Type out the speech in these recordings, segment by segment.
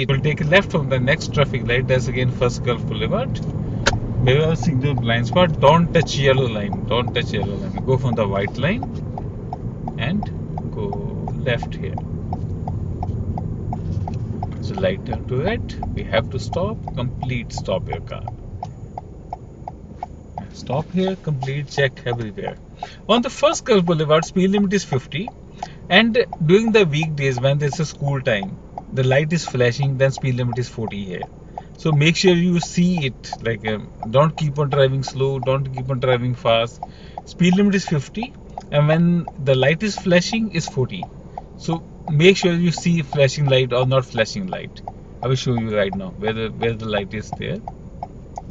It will take a left from the next traffic light. That's again First Gulf Boulevard. Mirror signal blind spot. Don't touch yellow line. Don't touch yellow line. Go from the white line and go left here. So light turn to red. We have to stop. Complete stop your car. Stop here. Complete check everywhere. On the First Gulf Boulevard, speed limit is 50. And during the weekdays when there's a school time, the light is flashing, then speed limit is 40 here. So make sure you see it. Like don't keep on driving slow, don't keep on driving fast. Speed limit is 50, and when the light is flashing is 40. So make sure you see flashing light or not flashing light. I will show you right now where the light is there.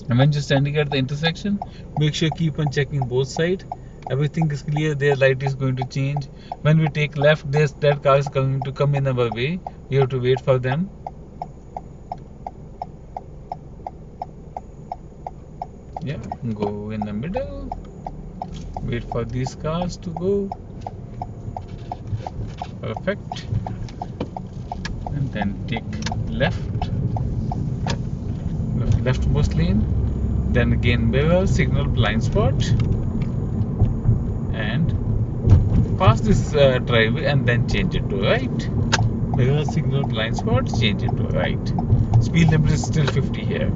And when you're standing at the intersection, make sure keep on checking both sides. Everything is clear. Their light is going to change. When we take left, that car is going to come in our way. We have to wait for them. Yeah, go in the middle. Wait for these cars to go. Perfect. And then take left, leftmost lane. Then again mirror, signal blind spot, and pass this driveway and then change it to right. Mirror, signal blind spot, change it to right. Speed limit is still 50 here.